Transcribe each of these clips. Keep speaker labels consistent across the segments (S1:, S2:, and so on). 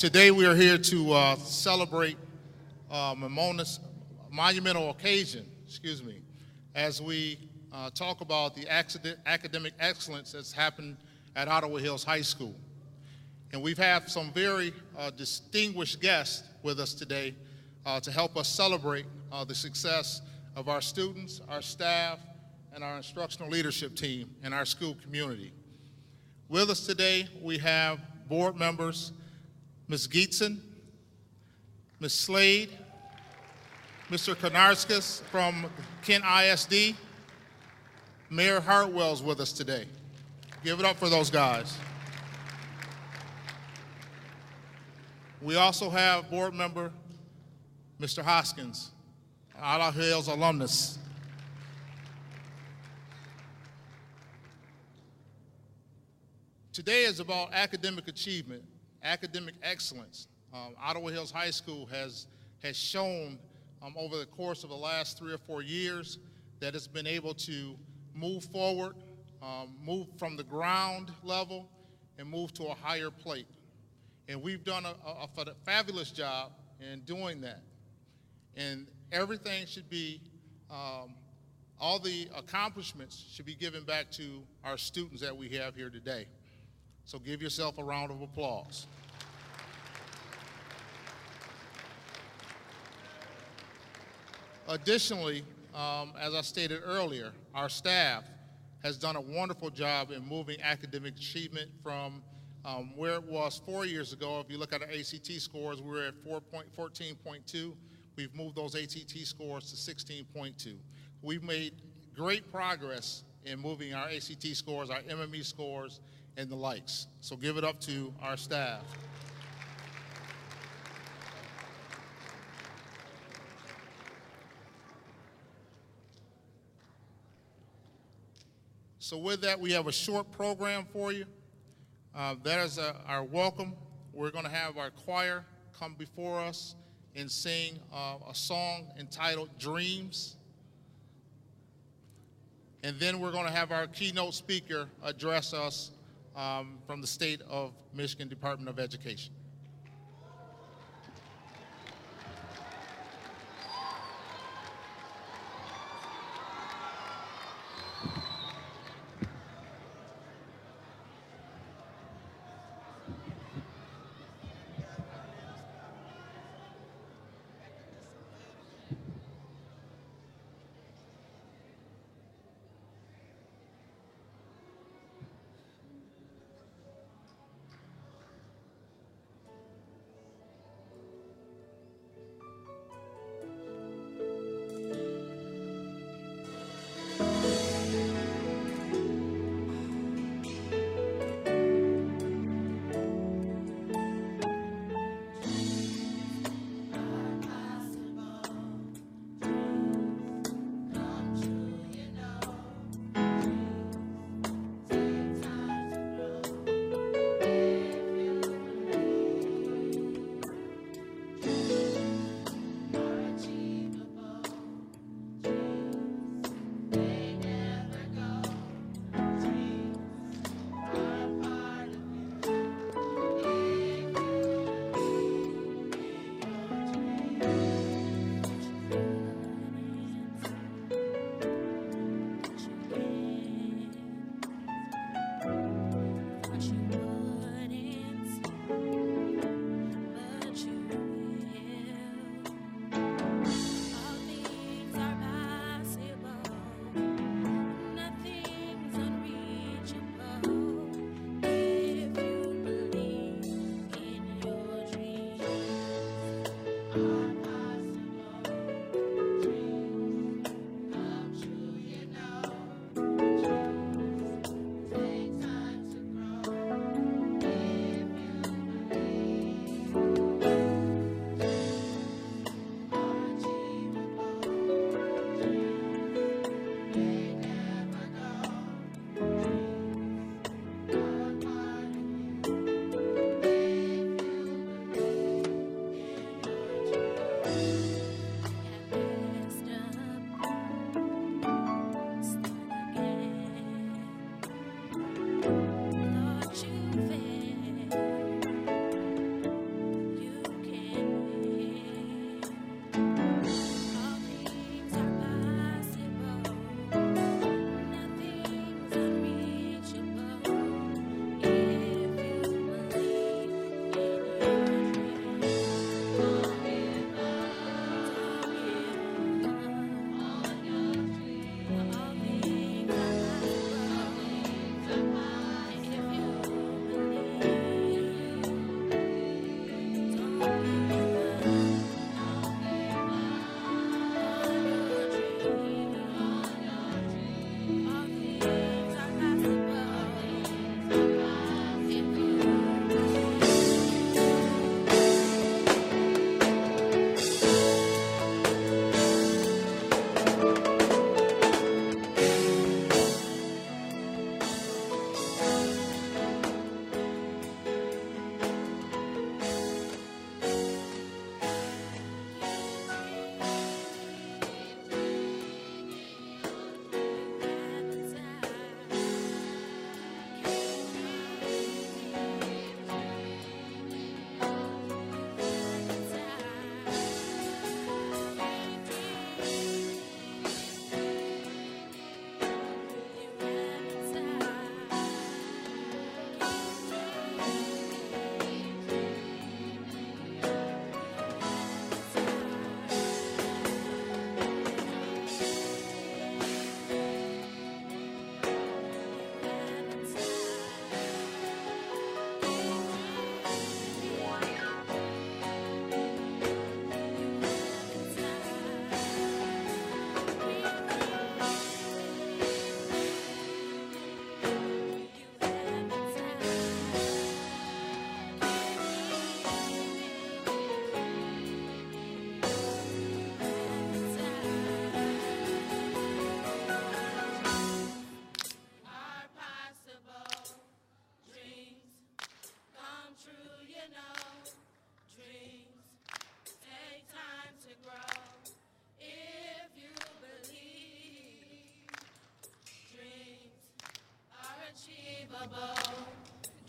S1: Today we are here to celebrate a monumental occasion, as we talk about the academic excellence that's happened at Ottawa Hills High School. And we've had some very distinguished guests with us today to help us celebrate the success of our students, our staff, and our instructional leadership team in our school community. With us today, we have board members, Ms. Geetson, Ms. Slade, Mr. Konarskis from Kent ISD. Mayor Hartwell's with us today. Give it up for those guys. We also have board member Mr. Hoskins, Ottawa Hills alumnus. Today is about academic achievement, academic excellence. Ottawa Hills High School has shown over the course of the last 3 or 4 years that it's been able to move forward, move from the ground level, and move to a higher plate. And we've done a fabulous job in doing that. And everything should be, all the accomplishments should be given back to our students that we have here today. So give yourself a round of applause. Additionally, as I stated earlier, our staff has done a wonderful job in moving academic achievement from where it was 4 years ago. If you look at our ACT scores, we were at 14.2. We've moved those ACT scores to 16.2. We've made great progress in moving our ACT scores, our MME scores, and the likes. So give it up to our staff. So with that, we have a short program for you. That is our welcome. We're going to have our choir come before us and sing a song entitled Dreams. And then we're going to have our keynote speaker address us from the State of Michigan Department of Education.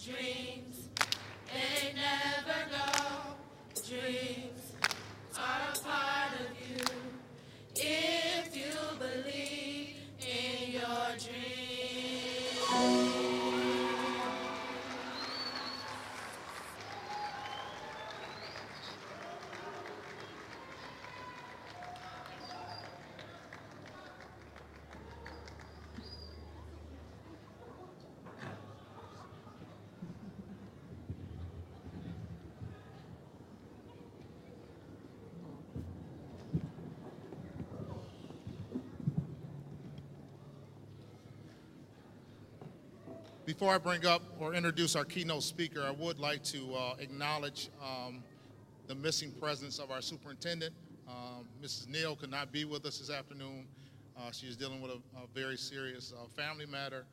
S2: Dreams, they never go. Dreams are a part of you. If you believe in your dreams.
S1: Before I bring up or introduce our keynote speaker, I would like to acknowledge the missing presence of our superintendent. Mrs. Neal could not be with us this afternoon. She is dealing with a very serious family matter,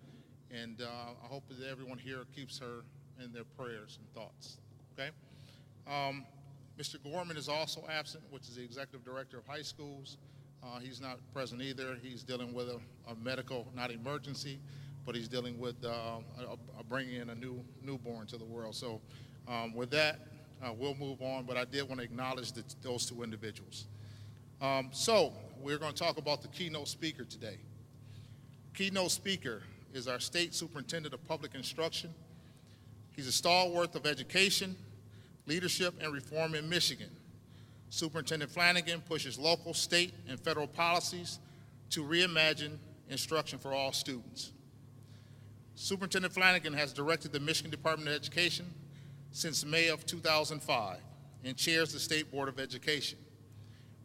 S1: and I hope that everyone here keeps her in their prayers and thoughts, okay? Mr. Gorman is also absent, which is the executive director of high schools. He's not present either. He's dealing with a medical, not emergency, but he's dealing with bringing in a newborn to the world. So with that, we'll move on, but I did want to acknowledge those two individuals. So we're going to talk about the keynote speaker today. Keynote speaker is our state superintendent of public instruction. He's a stalwart of education, leadership, and reform in Michigan. Superintendent Flanagan pushes local, state, and federal policies to reimagine instruction for all students. Superintendent Flanagan has directed the Michigan Department of Education since May of 2005 and chairs the State Board of Education.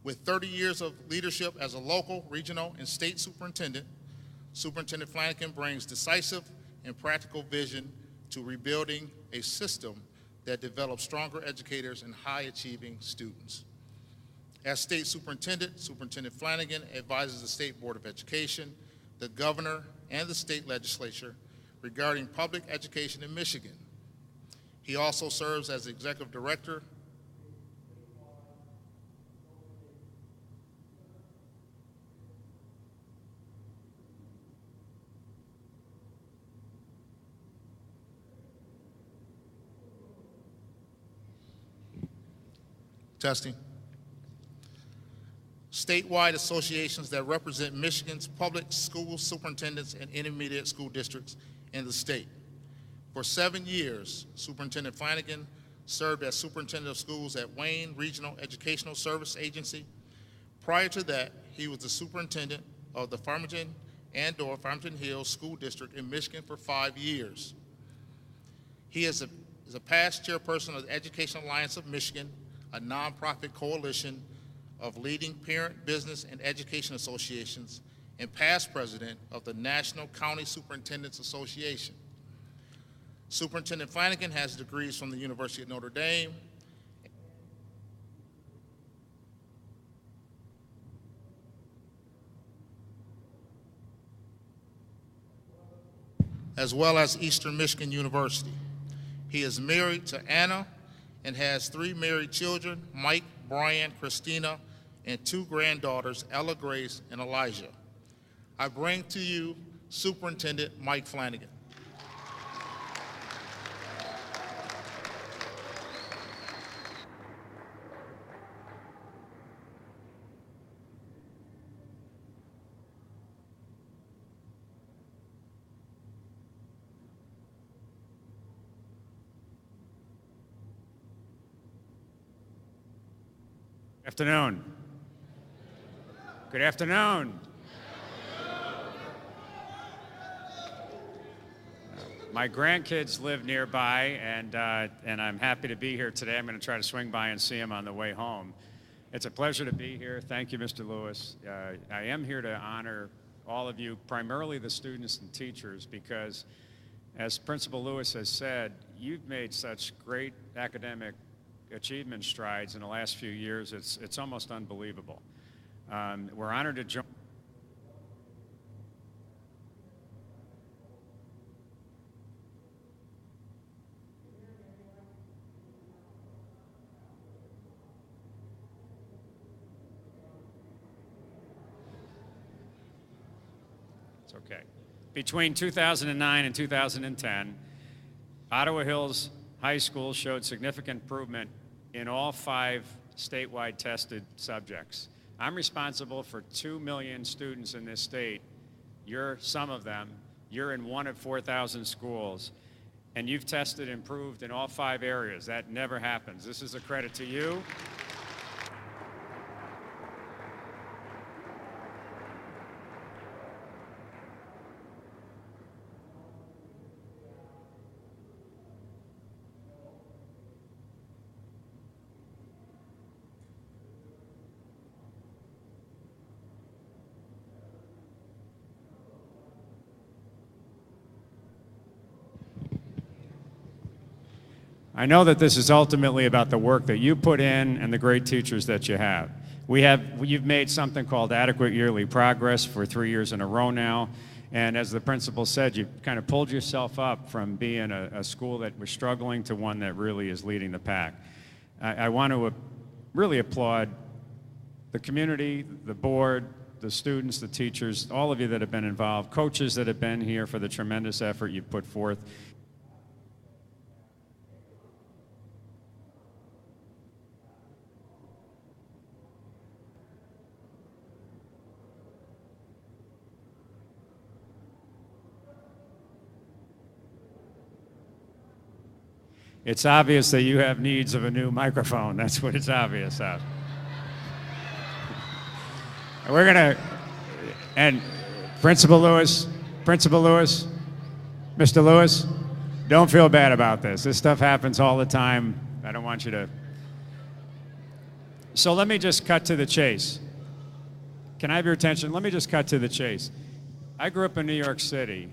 S1: With 30 years of leadership as a local, regional, and state superintendent, Superintendent Flanagan brings decisive and practical vision to rebuilding a system that develops stronger educators and high-achieving students. As state superintendent, Superintendent Flanagan advises the State Board of Education, the governor, and the state legislature regarding public education in Michigan. He also serves as executive director testing. Statewide associations that represent Michigan's public school superintendents and intermediate school districts in the state. For 7 years, Superintendent Flanagan served as superintendent of schools at Wayne Regional Educational Service Agency. Prior to that, he was the superintendent of the Farmington and/or Farmington Hills School District in Michigan for 5 years. He is a past chairperson of the Education Alliance of Michigan, a nonprofit coalition of leading parent, business, and education associations, and past president of the National County Superintendents Association. Superintendent Flanagan has degrees from the University of Notre Dame as well as Eastern Michigan University. He is married to Anna and has 3 married children, Mike, Brian, Christina, and 2 granddaughters, Ella Grace and Elijah. I bring to you Superintendent Mike Flanagan.
S3: Afternoon. Good afternoon. My grandkids live nearby, and I'm happy to be here today. I'm going to try to swing by and see them on the way home. It's a pleasure to be here. Thank you, Mr. Lewis. I am here to honor all of you, primarily the students and teachers, because as Principal Lewis has said, you've made such great academic achievement strides in the last few years. It's almost unbelievable. We're honored to join. It's okay. Between 2009 and 2010, Ottawa Hills High School showed significant improvement in all 5 statewide tested subjects. I'm responsible for 2 million students in this state. You're some of them. You're in one of 4,000 schools, and you've tested improved in all 5 areas. That never happens. This is a credit to you. I know that this is ultimately about the work that you put in and the great teachers that you have. You've made something called adequate yearly progress for 3 years in a row now. And as the principal said, you kind of pulled yourself up from being a school that was struggling to one that really is leading the pack. I want to really applaud the community, the board, the students, the teachers, all of you that have been involved, coaches that have been here for the tremendous effort you've put forth. It's obvious that you have needs of a new microphone. That's what it's obvious of. We're gonna, and Principal Lewis, Mr. Lewis, don't feel bad about this. This stuff happens all the time. I don't want you to. So let me just cut to the chase. Can I have your attention? Let me just cut to the chase. I grew up in New York City.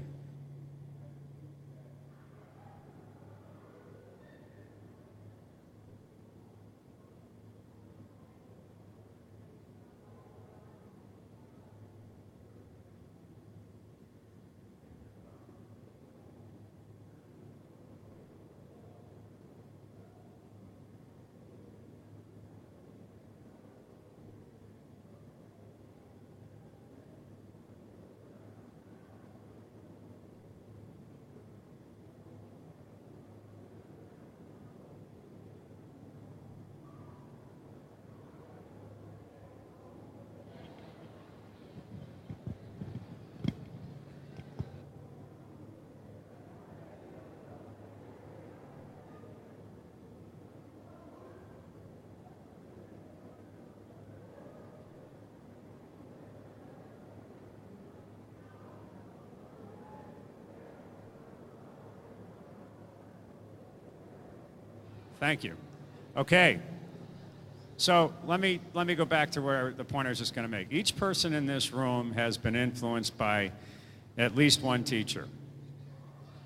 S3: Thank you. Okay. So let me go back to where the point I was just going to make. Each person in this room has been influenced by at least one teacher.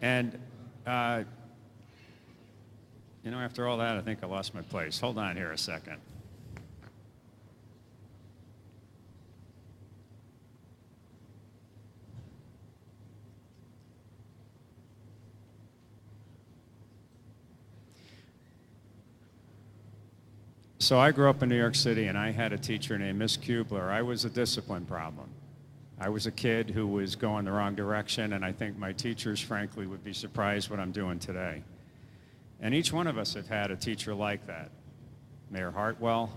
S3: And, you know, after all that, I think I lost my place. Hold on here a second. So I grew up in New York City, and I had a teacher named Miss Kubler. I was a discipline problem. I was a kid who was going the wrong direction, and I think my teachers, frankly, would be surprised what I'm doing today. And each one of us have had a teacher like that. Mayor Hartwell,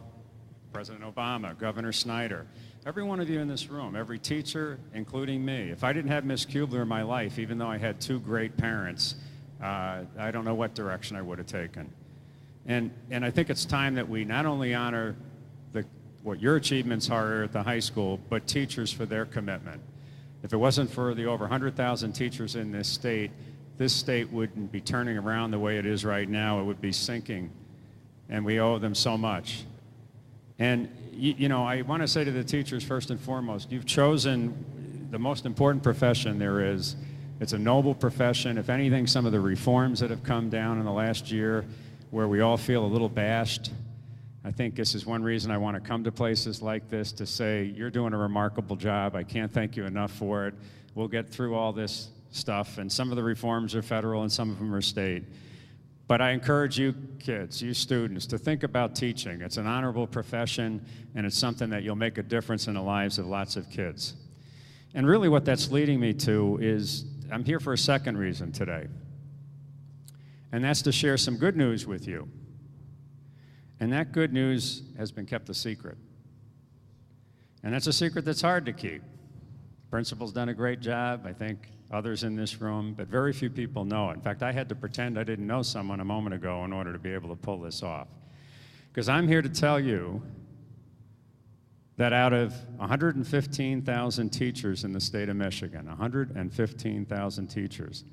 S3: President Obama, Governor Snyder, every one of you in this room, every teacher, including me. If I didn't have Miss Kubler in my life, even though I had 2 great parents, I don't know what direction I would have taken. And I think it's time that we not only honor what your achievements are at the high school, but teachers for their commitment. If it wasn't for the over 100,000 teachers in this state wouldn't be turning around the way it is right now. It would be sinking, and we owe them so much. And you know, I want to say to the teachers, first and foremost, you've chosen the most important profession there is. It's a noble profession. If anything, some of the reforms that have come down in the last year, where we all feel a little bashed, I think this is one reason I want to come to places like this to say, you're doing a remarkable job. I can't thank you enough for it. We'll get through all this stuff, and some of the reforms are federal and some of them are state. But I encourage you kids, you students, to think about teaching. It's an honorable profession, and it's something that you'll make a difference in the lives of lots of kids. And really what that's leading me to is I'm here for a second reason today. And that's to share some good news with you. And that good news has been kept a secret. And that's a secret that's hard to keep. Principal's done a great job, I think others in this room, but very few people know it. In fact, I had to pretend I didn't know someone a moment ago in order to be able to pull this off. Because I'm here to tell you that out of 115,000 teachers in the state of Michigan, 115,000 teachers,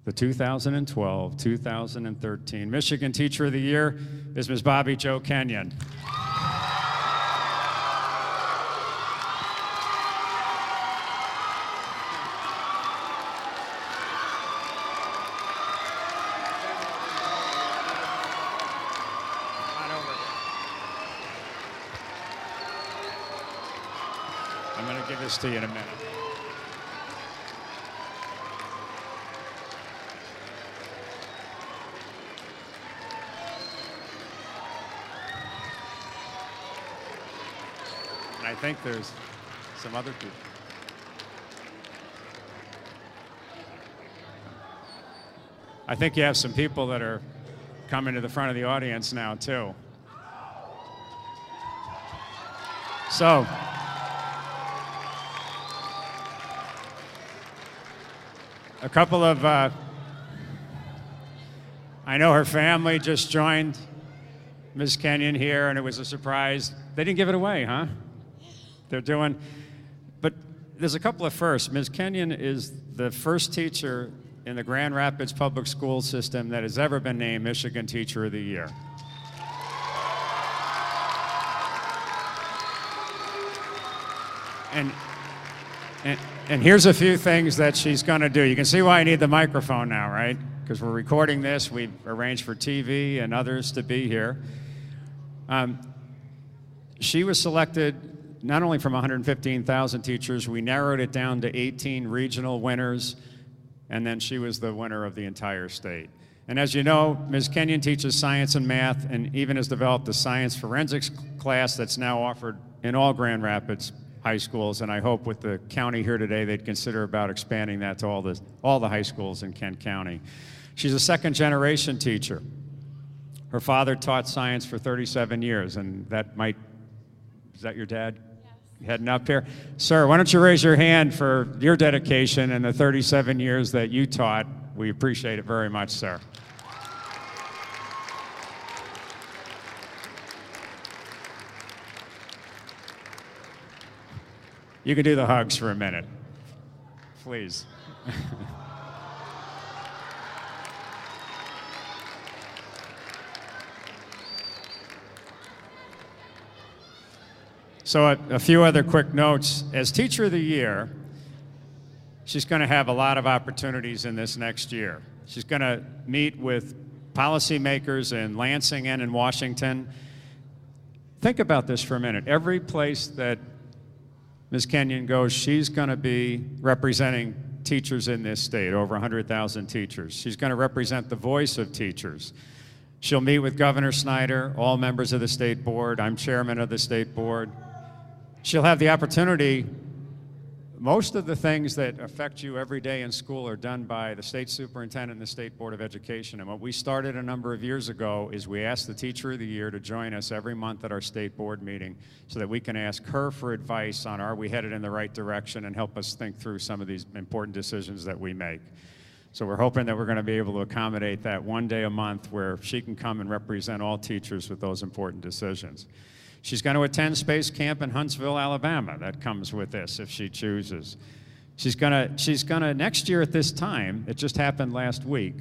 S3: the 2012-2013 Michigan Teacher of the Year is Ms. Bobbi Jo Kenyon. I'm going to give this to you in a minute. And I think there's some other people. I think you have some people that are coming to the front of the audience now, too. So, a couple of, I know her family just joined Ms. Kenyon here, and it was a surprise. They didn't give it away, huh? They're doing, but there's a couple of firsts. Ms. Kenyon is the first teacher in the Grand Rapids public school system that has ever been named Michigan Teacher of the Year. And here's a few things that she's going to do. You can see why I need the microphone now, right? Because we're recording this. We've arranged for TV and others to be here. She was selected not only from 115,000 teachers, we narrowed it down to 18 regional winners, and then she was the winner of the entire state. And as you know, Ms. Kenyon teaches science and math and even has developed a science forensics class that's now offered in all Grand Rapids high schools, and I hope with the county here today they'd consider about expanding that to all the high schools in Kent County. She's a second-generation teacher. Her father taught science for 37 years, and that might, is that your dad? Yes. Heading up here? Sir, why don't you raise your hand for your dedication and the 37 years that you taught. We appreciate it very much, sir. You can do the hugs for a minute, please. So a few other quick notes. As Teacher of the Year, she's going to have a lot of opportunities in this next year. She's going to meet with policymakers in Lansing and in Washington. Think about this for a minute. Every place that Ms. Kenyon goes, she's going to be representing teachers in this state, over 100,000 teachers. She's going to represent the voice of teachers. She'll meet with Governor Snyder, all members of the state board. I'm chairman of the state board. She'll have the opportunity. Most of the things that affect you every day in school are done by the state superintendent and the State Board of Education. And what we started a number of years ago is we asked the Teacher of the Year to join us every month at our state board meeting so that we can ask her for advice on are we headed in the right direction and help us think through some of these important decisions that we make. So we're hoping that we're going to be able to accommodate that one day a month where she can come and represent all teachers with those important decisions. She's going to attend Space Camp in Huntsville, Alabama. That comes with this if she chooses. She's going to next year at this time, it just happened last week,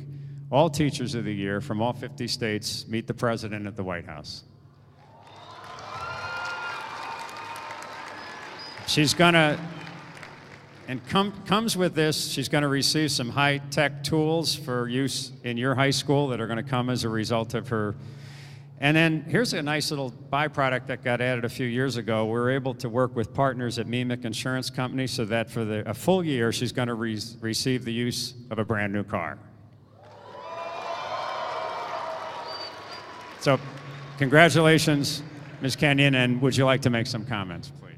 S3: all Teachers of the Year from all 50 states meet the President at the White House. She's going to, and comes with this, she's going to receive some high-tech tools for use in your high school that are going to come as a result of her. And then here's a nice little byproduct that got added a few years ago. We were able to work with partners at MEMIC Insurance Company so that for a full year, she's going to receive the use of a brand new car. So congratulations, Ms. Kenyon, and would you like to make some comments, please?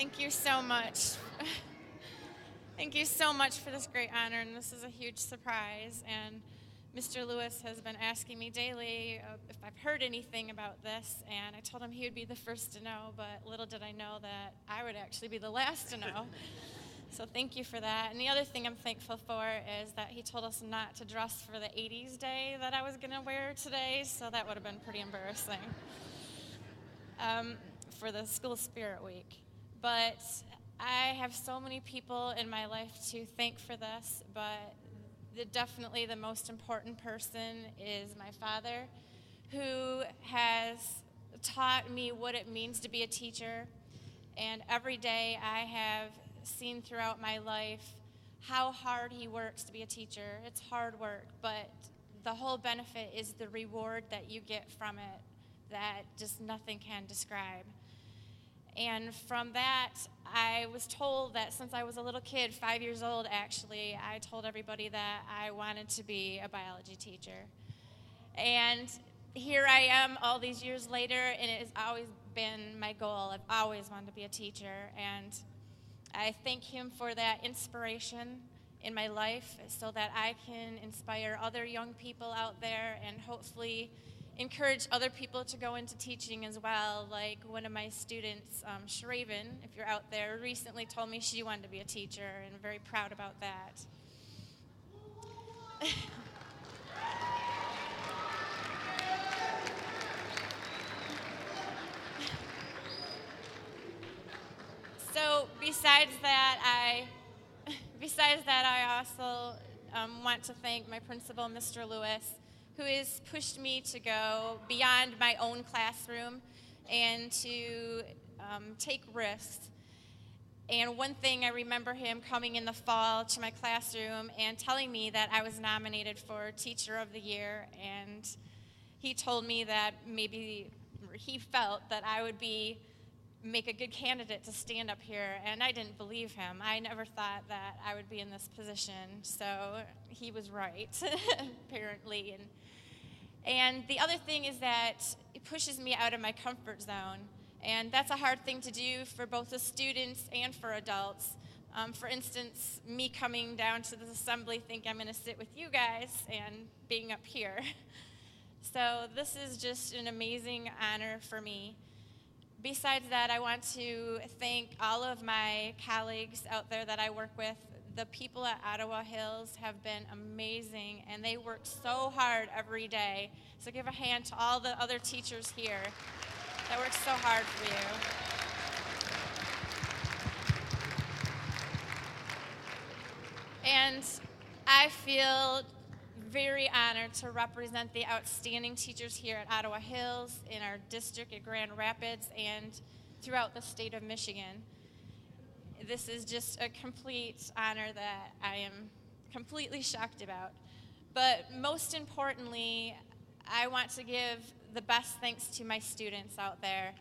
S4: Thank you so much. Thank you so much for this great honor, and this is a huge surprise. And Mr. Lewis has been asking me daily if I've heard anything about this, and I told him he would be the first to know, but little did I know that I would actually be the last to know. So thank you for that. And the other thing I'm thankful for is that he told us not to dress for the 80s day that I was going to wear today, so that would have been pretty embarrassing for the school spirit week. But I have so many people in my life to thank for this, but definitely the most important person is my father, who has taught me what it means to be a teacher. And every day I have seen throughout my life how hard he works to be a teacher. It's hard work, but the whole benefit is the reward that you get from it that just nothing can describe. And from that, I was told that since I was a little kid, 5 years old actually, I told everybody that I wanted to be a biology teacher. And here I am all these years later, and it has always been my goal. I've always wanted to be a teacher, and I thank him for that inspiration in my life so that I can inspire other young people out there and hopefully encourage other people to go into teaching as well. Like one of my students, Shraven, if you're out there, recently told me she wanted to be a teacher, and I'm very proud about that. So besides that, I also want to thank my principal, Mr. Lewis, who has pushed me to go beyond my own classroom and to take risks. And one thing, I remember him coming in the fall to my classroom and telling me that I was nominated for Teacher of the Year, and he told me that maybe he felt that I would make a good candidate to stand up here, and I didn't believe him. I never thought that I would be in this position, so he was right, apparently. And the other thing is that it pushes me out of my comfort zone, and that's a hard thing to do for both the students and for adults. For instance, me coming down to this assembly thinking I'm going to sit with you guys and being up here. So this is just an amazing honor for me. Besides that, I want to thank all of my colleagues out there that I work with. The people at Ottawa Hills have been amazing, and they work so hard every day. So give a hand to all the other teachers here that work so hard for you. And I feel very honored to represent the outstanding teachers here at Ottawa Hills, in our district at Grand Rapids, and throughout the state of Michigan. This is just a complete honor that I am completely shocked about. But most importantly, I want to give the best thanks to my students out there.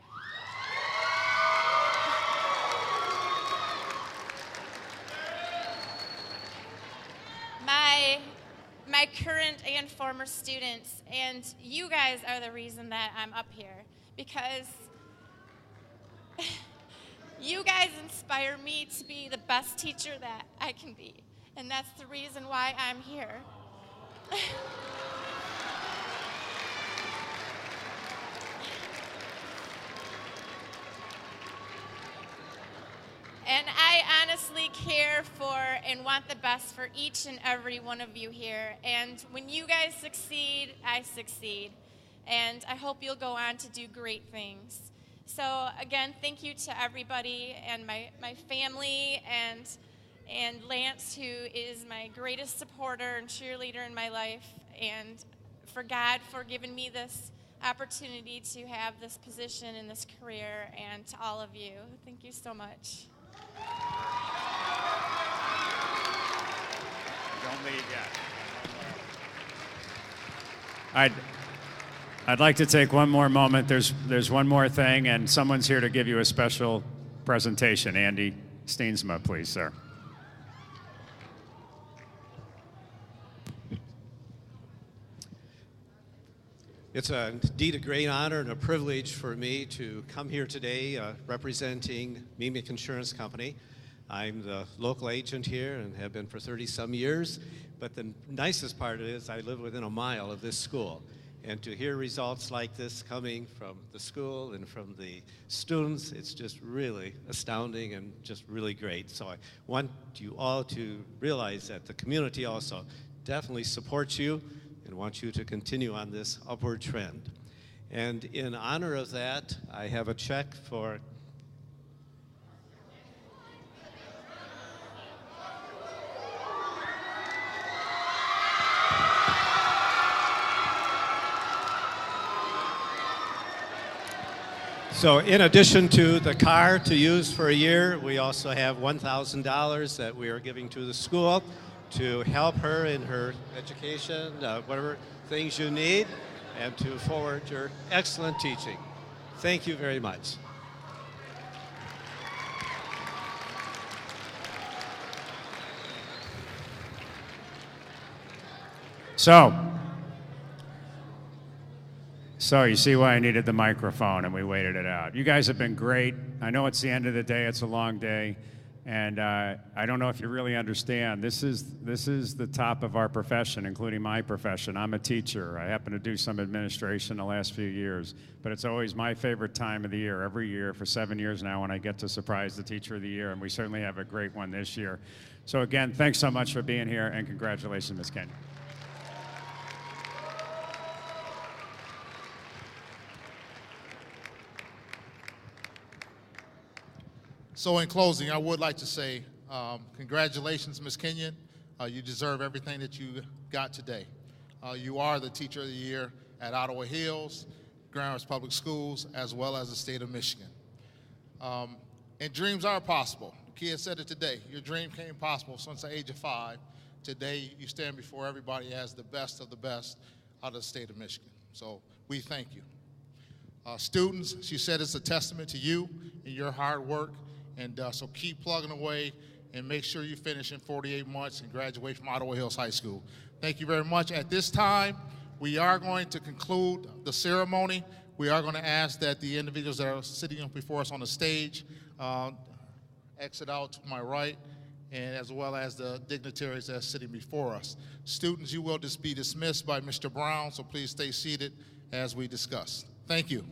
S4: My current and former students, and you guys are the reason that I'm up here, because you guys inspire me to be the best teacher that I can be, and that's the reason why I'm here. And I honestly care for and want the best for each and every one of you here. And when you guys succeed, I succeed. And I hope you'll go on to do great things. So again, thank you to everybody, and my family, and Lance, who is my greatest supporter and cheerleader in my life, and for God for giving me this opportunity to have this position in this career, and to all of you. Thank you so much.
S3: Don't leave yet. I'd like to take one more moment. There's one more thing, and someone's here to give you a special presentation. Andy Steensma, please, sir.
S5: It's indeed a great honor and a privilege for me to come here today representing Mimic Insurance Company. I'm the local agent here and have been for 30-some years, but the nicest part is I live within a mile of this school. And to hear results like this coming from the school and from the students, it's just really astounding and just really great. So I want you all to realize that the community also definitely supports you and wants you to continue on this upward trend. And in honor of that, I have a check for So in addition to the car to use for a year, we also have $1,000 that we are giving to the school to help her in her education, whatever things you need, and to forward your excellent teaching. Thank you very much.
S3: So you see why I needed the microphone, and we waited it out. You guys have been great. I know it's the end of the day. It's a long day. And I don't know if you really understand. This is the top of our profession, including my profession. I'm a teacher. I happen to do some administration the last few years. But it's always my favorite time of the year, every year, for 7 years now, when I get to surprise the Teacher of the Year. And we certainly have a great one this year. So again, thanks so much for being here, and congratulations, Ms. Kenyon.
S1: So in closing, I would like to say congratulations, Ms. Kenyon. You deserve everything that you got today. You are the Teacher of the Year at Ottawa Hills, Grand Rapids Public Schools, as well as the state of Michigan. And dreams are possible. The kid said it today. Your dream came possible since the age of 5. Today, you stand before everybody as the best of the best out of the state of Michigan. So we thank you. Students, she said it's a testament to you and your hard work. And so keep plugging away and make sure you finish in 48 months and graduate from Ottawa Hills High School. Thank you very much. At this time, we are going to conclude the ceremony. We are going to ask that the individuals that are sitting before us on the stage exit out to my right, and as well as the dignitaries that are sitting before us. Students, you will just be dismissed by Mr. Brown, so please stay seated as we discuss. Thank you.